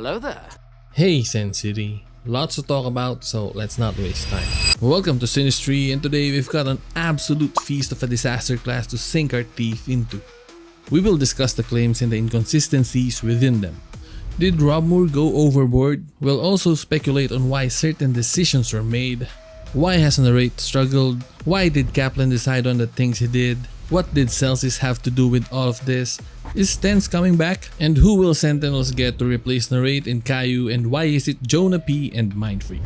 Hello there. Hey Sen City, lots to talk about, so let's not waste time. Welcome to Sinistry, and today we've got an absolute feast of a disaster class to sink our teeth into. We will discuss the claims and the inconsistencies within them. Did Rob Moore go overboard? We'll also speculate on why certain decisions were made. Why has Narrate struggled? Why did Kaplan decide on the things he did? What did Zellsis have to do with all of this? Is tenz coming back? And who will Sentinels get to replace Narrate and Caillou, and why is it JonahP and Mindfreak?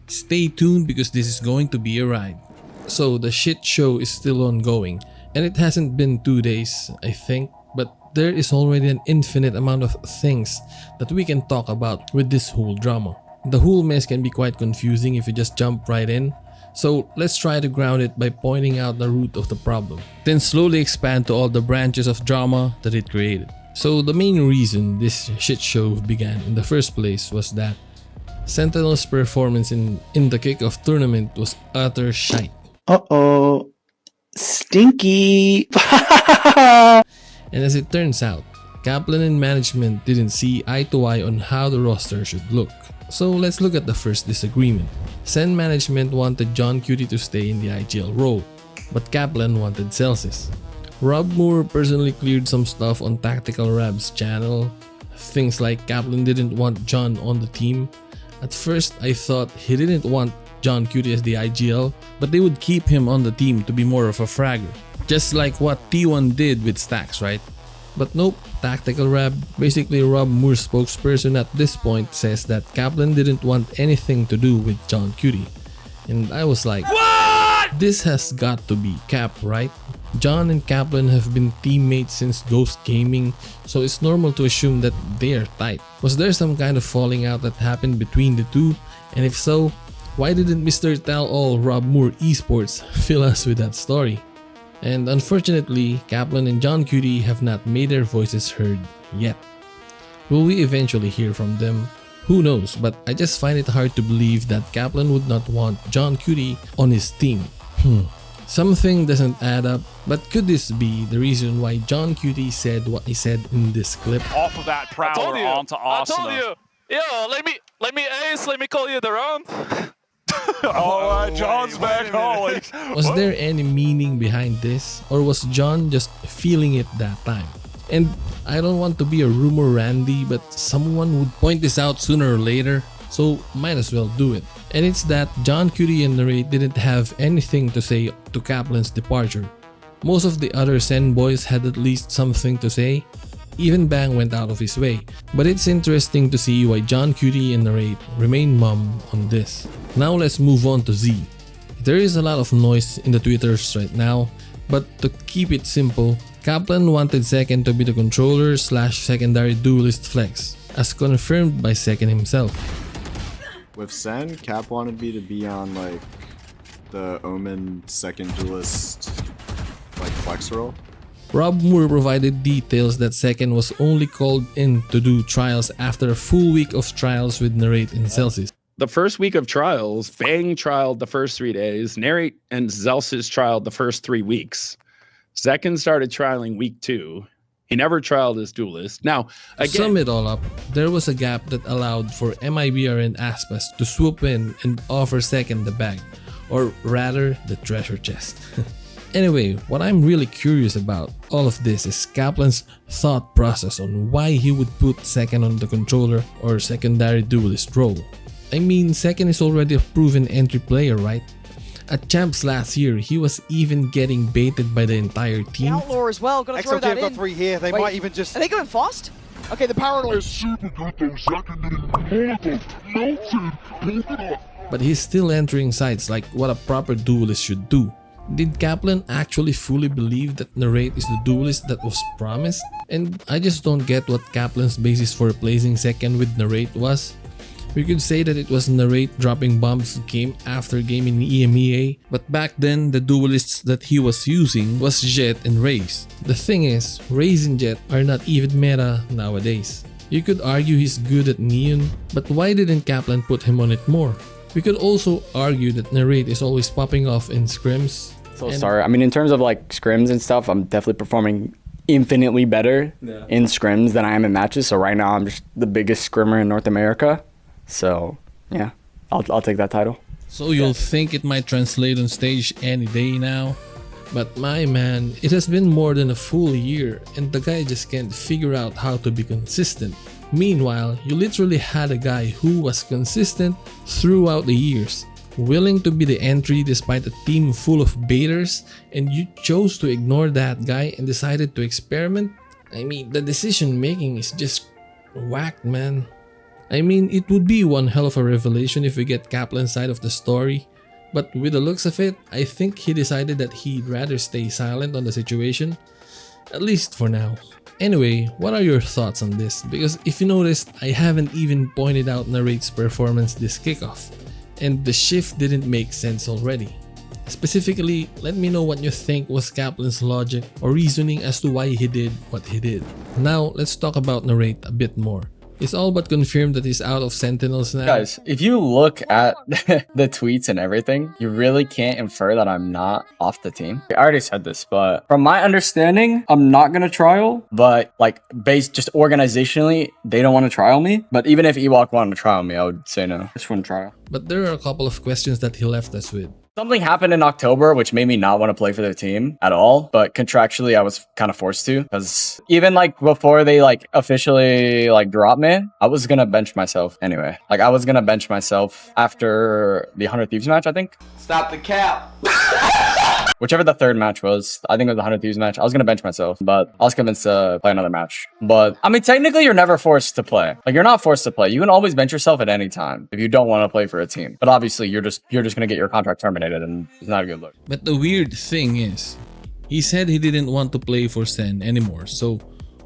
Stay tuned because this is going to be a ride. So the shit show is still ongoing, and it hasn't been 2 days, I think, but there is already an infinite amount of things that we can talk about with this whole drama. The whole mess can be quite confusing if you just jump right in, so let's try to ground it by pointing out the root of the problem, then slowly expand to all the branches of drama that it created. So the main reason this shit show began in the first place was that Sentinels' performance in the kickoff tournament was utter shite. Uh-oh. Stinky! And as it turns out, Kaplan and management didn't see eye to eye on how the roster should look. So let's look at the first disagreement. Sen management wanted johnqt to stay in the IGL role, but Kaplan wanted zellsis. Rob Moore personally cleared some stuff on Tactical Rab's channel. Things like Kaplan didn't want John on the team. At first I thought he didn't want johnqt as the IGL, but they would keep him on the team to be more of a fragger. Just like what T1 did with Stacks, right? But nope, Tactical Rab, basically Rob Moore's spokesperson at this point, says that Kaplan didn't want anything to do with johnqt. And I was like, what? This has got to be Cap, right? John and Kaplan have been teammates since Ghost Gaming, so it's normal to assume that they are tight. Was there some kind of falling out that happened between the two? And if so, why didn't Mr. Tell All Rob Moore Esports fill us with that story? And unfortunately, Kaplan and johnqt have not made their voices heard yet. Will we eventually hear from them? Who knows, but I just find it hard to believe that Kaplan would not want johnqt on his team. Something doesn't add up, but could this be the reason why johnqt said what he said in this clip? Off of that prowler onto Arsenal. I told you! Yo, let me ace, let me call you the round. Alright, John's back home. Was there any meaning behind this, or was John just feeling it that time? And I don't want to be a rumor Randy, but someone would point this out sooner or later, so might as well do it. And it's that johnqt and Narrate didn't have anything to say to Kaplan's departure. Most of the other Sen boys had at least something to say. Even Bang went out of his way, but it's interesting to see why johnqt and Narrate remain mum on this. Now let's move on to Z. There is a lot of noise in the Twitters right now, but to keep it simple, Kaplan wanted Zekken to be the controller / secondary duelist flex, as confirmed by Zekken himself. With Sen, Cap wanted me to be on like the Omen second duelist like flex role. Rob Moore provided details that Zekken was only called in to do trials after a full week of trials with Narrate and zellsis. The first week of trials, Fang trialed the first 3 days, Narrate and zellsis trialed the first 3 weeks. Zekken started trialing week 2. He never trialed as duelist. Now, again, to sum it all up, there was a gap that allowed for MIBR and Aspas to swoop in and offer Zekken the bag, or rather the treasure chest. Anyway, what I'm really curious about all of this is Kaplan's thought process on why he would put Zekken on the controller or secondary duelist role. I mean, Zekken is already a proven entry player, right? At Champs last year, he was even getting baited by the entire team. Outlaw as well, gotta throw that XLT have got in. 3 here, they might even just... Are they going fast? Okay, the parallel is super good though, Zekken getting melted. But he's still entering sites like what a proper duelist should do. Did Kaplan actually fully believe that Narrate is the duelist that was promised? And I just don't get what Kaplan's basis for replacing Zekken with Narrate was. We could say that it was Narrate dropping bombs game after game in EMEA, but back then the duelists that he was using was Jet and Raze. The thing is, Raze and Jet are not even meta nowadays. You could argue he's good at Neon, but why didn't Kaplan put him on it more? We could also argue that Narrate is always popping off in scrims. So sorry, I mean in terms of like scrims and stuff, I'm definitely performing infinitely better in scrims than I am in matches. So right now I'm just the biggest scrimmer in North America. So yeah, I'll take that title. So you'll think it might translate on stage any day now? But my man, it has been more than a full year and the guy just can't figure out how to be consistent. Meanwhile, you literally had a guy who was consistent throughout the years, willing to be the entry despite a team full of baiters, and you chose to ignore that guy and decided to experiment? I mean, the decision making is just whacked, man. I mean, it would be one hell of a revelation if we get Kaplan's side of the story, but with the looks of it, I think he decided that he'd rather stay silent on the situation, at least for now. Anyway, what are your thoughts on this? Because if you noticed, I haven't even pointed out Narrate's performance this kickoff, and the shift didn't make sense already. Specifically, let me know what you think was Kaplan's logic or reasoning as to why he did what he did. Now, let's talk about Narrate a bit more. It's all but confirmed that he's out of Sentinels now. Guys, if you look at the tweets and everything, you really can't infer that I'm not off the team. I already said this, but from my understanding, I'm not going to trial, but like based just organizationally, they don't want to trial me. But even if Ewok wanted to trial me, I would say no. I just wouldn't trial. But there are a couple of questions that he left us with. Something happened in October which made me not want to play for the team at all, but contractually I was kind of forced to, because even like before they like officially like dropped me, I was gonna bench myself anyway. Like I was gonna bench myself after the 100 Thieves match, I think. Stop the cap. Whichever the third match was, I think it was the 100 Thieves match. I was gonna bench myself, but I was convinced to play another match. But I mean, technically you're never forced to play. Like you're not forced to play. You can always bench yourself at any time if you don't want to play for a team. But obviously you're just gonna get your contract terminated, and it's not a good look. But the weird thing is, he said he didn't want to play for Sen anymore. So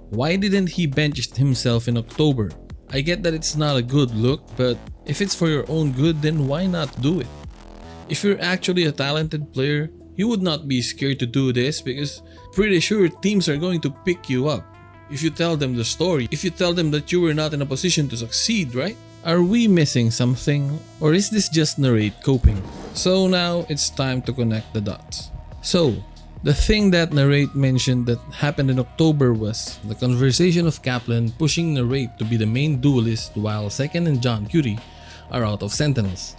why didn't he bench himself in October? I get that it's not a good look, but if it's for your own good, then why not do it? If you're actually a talented player, you would not be scared to do this, because pretty sure teams are going to pick you up if you tell them the story, if you tell them that you were not in a position to succeed, right? Are we missing something, or is this just Narrate coping? So now it's time to connect the dots. So the thing that Narrate mentioned that happened in October was the conversation of Kaplan pushing Narrate to be the main duelist while Zekken and Jonqt are out of Sentinels.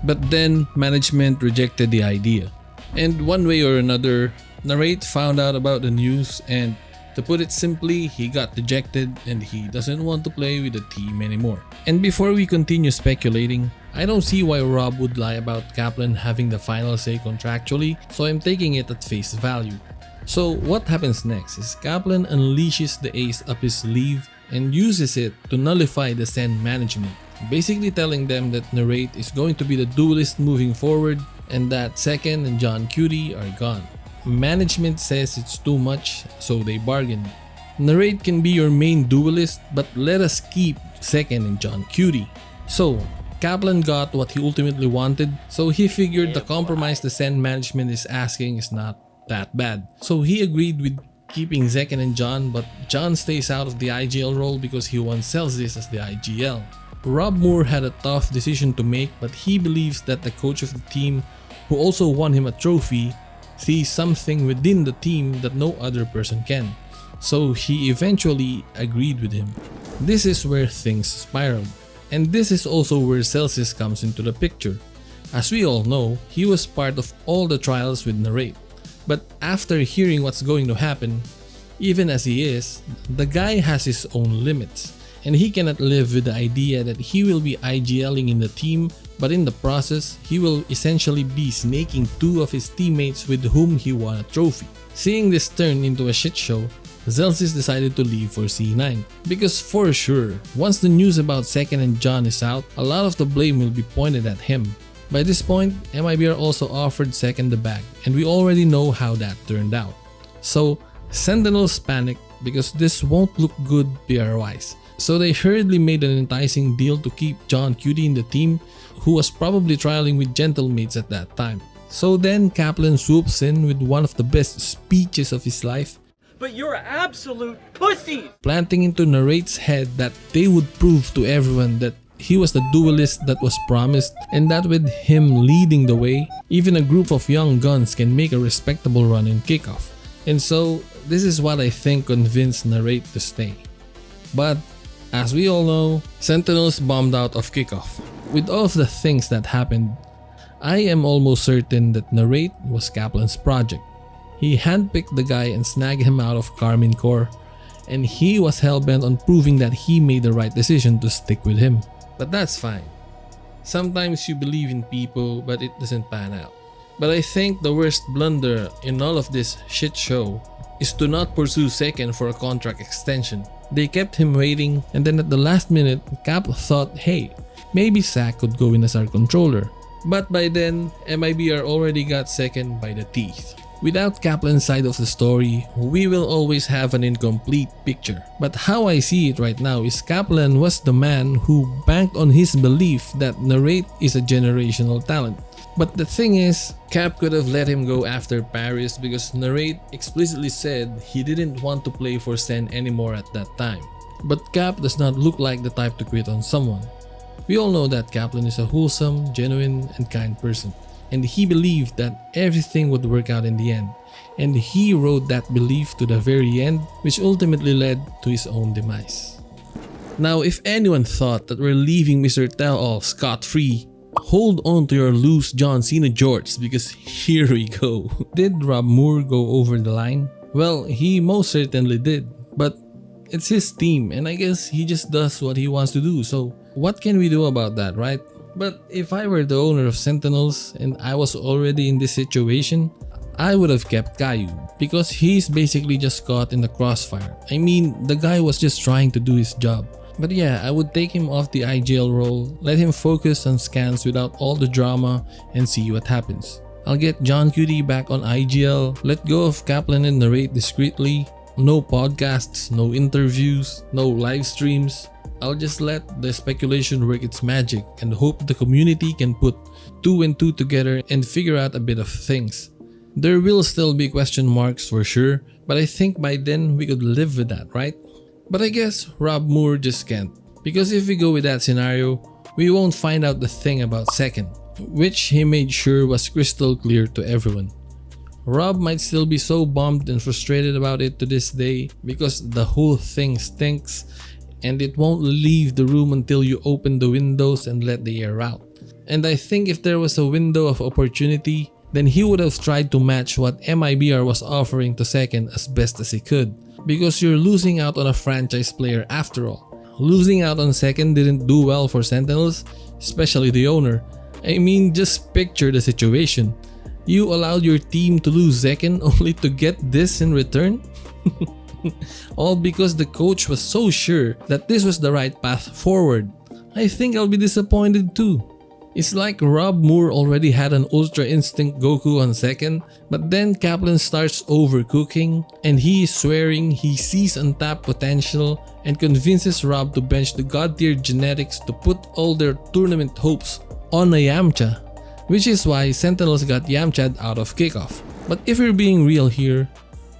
But then management rejected the idea. And one way or another, Narrate found out about the news, and to put it simply, he got dejected and he doesn't want to play with the team anymore. And before we continue speculating, I don't see why Rob would lie about Kaplan having the final say contractually, so I'm taking it at face value. So what happens next is Kaplan unleashes the ace up his sleeve and uses it to nullify the Sen management, basically telling them that Narrate is going to be the duelist moving forward and that Zekken and Jonqt are gone. Management says it's too much, so they bargained. Narrate can be your main duelist, but let us keep Zekken and Jonqt. So Kaplan got what he ultimately wanted, so he figured the compromise the Sen management is asking is not that bad. So he agreed with keeping Zekken and John, but John stays out of the IGL role because he wants zellsis as the IGL. Rob Moore had a tough decision to make, but he believes that the coach of the team, who also won him a trophy, sees something within the team that no other person can. So he eventually agreed with him. This is where things spiraled. And this is also where zellsis comes into the picture. As we all know, he was part of all the trials with Narrate. But after hearing what's going to happen, even as he is, the guy has his own limits. And he cannot live with the idea that he will be IGLing in the team, but in the process, he will essentially be snaking two of his teammates with whom he won a trophy. Seeing this turn into a shit show, zellsis decided to leave for C9. Because for sure, once the news about Zekken and John is out, a lot of the blame will be pointed at him. By this point, MIBR also offered Zekken the bag, and we already know how that turned out. So, Sentinels panicked because this won't look good PR-wise. So they hurriedly made an enticing deal to keep Jonqt in the team, who was probably trialing with gentlemates at that time. So then Kaplan swoops in with one of the best speeches of his life, "But you're absolute pussies!" planting into Narrate's head that they would prove to everyone that he was the duelist that was promised, and that with him leading the way, even a group of young guns can make a respectable run in kickoff. And so this is what I think convinced Narrate to stay. But as we all know, Sentinels bombed out of kickoff. With all of the things that happened, I am almost certain that Narrate was Kaplan's project. He handpicked the guy and snagged him out of Carmine Core, and he was hellbent on proving that he made the right decision to stick with him. But that's fine. Sometimes you believe in people but it doesn't pan out. But I think the worst blunder in all of this shit show is to not pursue Zekken for a contract extension. They kept him waiting, and then at the last minute, Cap thought, hey, maybe Zack could go in as our controller. But by then, MIBR already got Zekken by the teeth. Without Kaplan's side of the story, we will always have an incomplete picture. But how I see it right now is Kaplan was the man who banked on his belief that Narrate is a generational talent. But the thing is, Cap could have let him go after Paris because Narrate explicitly said he didn't want to play for Sen anymore at that time. But Cap does not look like the type to quit on someone. We all know that Kaplan is a wholesome, genuine, and kind person. And he believed that everything would work out in the end. And he rode that belief to the very end, which ultimately led to his own demise. Now, if anyone thought that we're leaving Mr. Tell-All scot-free, hold on to your loose John Cena jorts because here we go. Did Rob Moore go over the line? Well, he most certainly did. But it's his team and I guess he just does what he wants to do. So what can we do about that, right? But if I were the owner of Sentinels and I was already in this situation, I would have kept Caillou because he's basically just caught in the crossfire. I mean, the guy was just trying to do his job. But yeah, I would take him off the IGL role, let him focus on scans without all the drama and see what happens. I'll get johnqt back on IGL, let go of Kaplan and Narrate discreetly, no podcasts, no interviews, no live streams. I'll just let the speculation work its magic and hope the community can put 2 and 2 together and figure out a bit of things. There will still be question marks for sure, but I think by then we could live with that, right? But I guess Rob Moore just can't, because if we go with that scenario, we won't find out the thing about Zekken, which he made sure was crystal clear to everyone. Rob might still be so bummed and frustrated about it to this day because the whole thing stinks and it won't leave the room until you open the windows and let the air out. And I think if there was a window of opportunity, then he would have tried to match what MIBR was offering to Zekken as best as he could. Because you're losing out on a franchise player after all. Losing out on Zekken didn't do well for Sentinels, especially the owner. I mean, just picture the situation. You allowed your team to lose Zekken only to get this in return? All because the coach was so sure that this was the right path forward. I think I'll be disappointed too. It's like Rob Moore already had an Ultra Instinct Goku on Zekken, but then Kaplan starts overcooking and he is swearing he sees untapped potential and convinces Rob to bench the god tier genetics to put all their tournament hopes on a Yamcha, which is why Sentinels got Yamcha'd out of kickoff. But if we're being real here,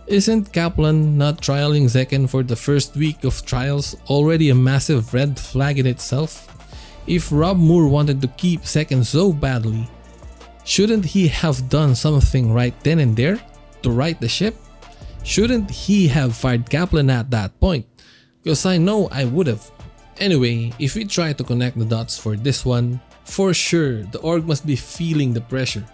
isn't Kaplan not trialing Zekken for the first week of trials already a massive red flag in itself? If Rob Moore wanted to keep Zekken so badly, shouldn't he have done something right then and there to right the ship? Shouldn't he have fired Kaplan at that point? Because I know I would have. Anyway, if we try to connect the dots for this one, for sure the org must be feeling the pressure.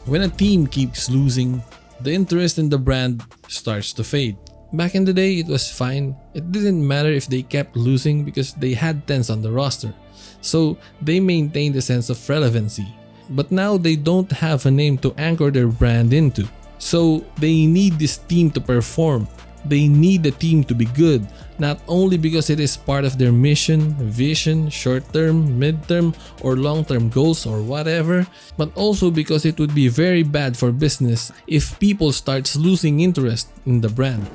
When a team keeps losing, the interest in the brand starts to fade. Back in the day, it was fine. It didn't matter if they kept losing because they had tenz on the roster. So they maintained a sense of relevancy. But now they don't have a name to anchor their brand into. So they need this team to perform. They need the team to be good, not only because it is part of their mission, vision, short-term, mid-term, or long-term goals or whatever, but also because it would be very bad for business if people starts losing interest in the brand.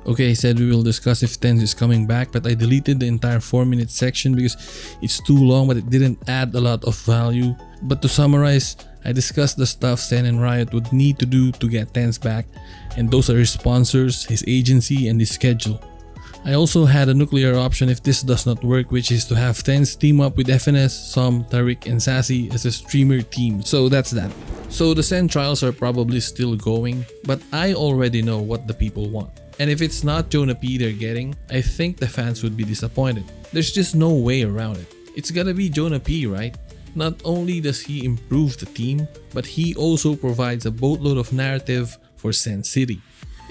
Okay, I said we will discuss if tenz is coming back, but I deleted the entire 4-minute section because it's too long but it didn't add a lot of value. But to summarize, I discussed the stuff Sen and Riot would need to do to get tenz back, and those are his sponsors, his agency, and his schedule. I also had a nuclear option if this does not work, which is to have tenz team up with FNS, Som, Tariq, and Sassy as a streamer team. So that's that. So the Sen trials are probably still going, but I already know what the people want. And if it's not JonahP they're getting, I think the fans would be disappointed. There's just no way around it. It's gotta be JonahP, right? Not only does he improve the team, but he also provides a boatload of narrative for Sen City.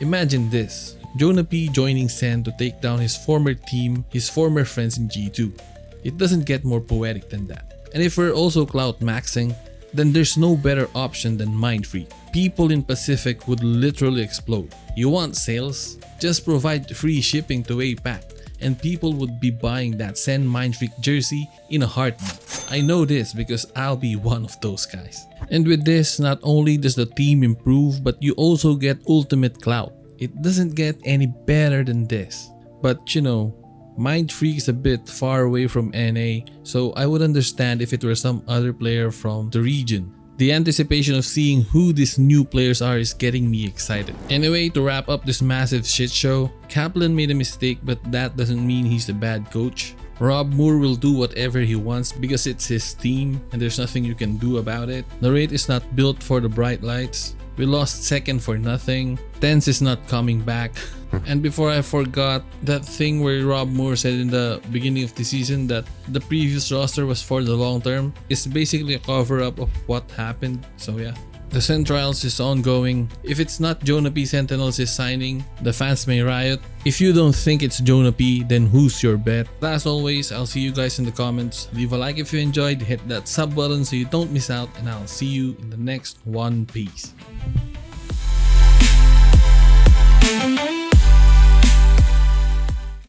Imagine this, JonahP joining Sen to take down his former team, his former friends in G2. It doesn't get more poetic than that. And if we're also clout maxing, then there's no better option than Mindfreak. People in Pacific would literally explode. You want sales? Just provide free shipping to APAC and people would be buying that Sen Mindfreak jersey in a heartbeat. I know this because I'll be one of those guys. And with this, not only does the team improve, but you also get ultimate clout. It doesn't get any better than this. But you know, Mindfreak is a bit far away from NA, so I would understand if it were some other player from the region. The anticipation of seeing who these new players are is getting me excited. Anyway, to wrap up this massive shit show, Kaplan made a mistake, but that doesn't mean he's a bad coach. Rob Moore will do whatever he wants because it's his team and there's nothing you can do about it. The rate is not built for the bright lights. We lost second for nothing. Tenz is not coming back. And before I forgot, that thing where Rob Moore said in the beginning of the season that the previous roster was for the long term is basically a cover-up of what happened. So yeah. The Sen trials is ongoing. If it's not JonahP Sentinels is signing, the fans may riot. If you don't think it's JonahP, then who's your bet? As always, I'll see you guys in the comments. Leave a like if you enjoyed, hit that sub button so you don't miss out, and I'll see you in the next one. Peace.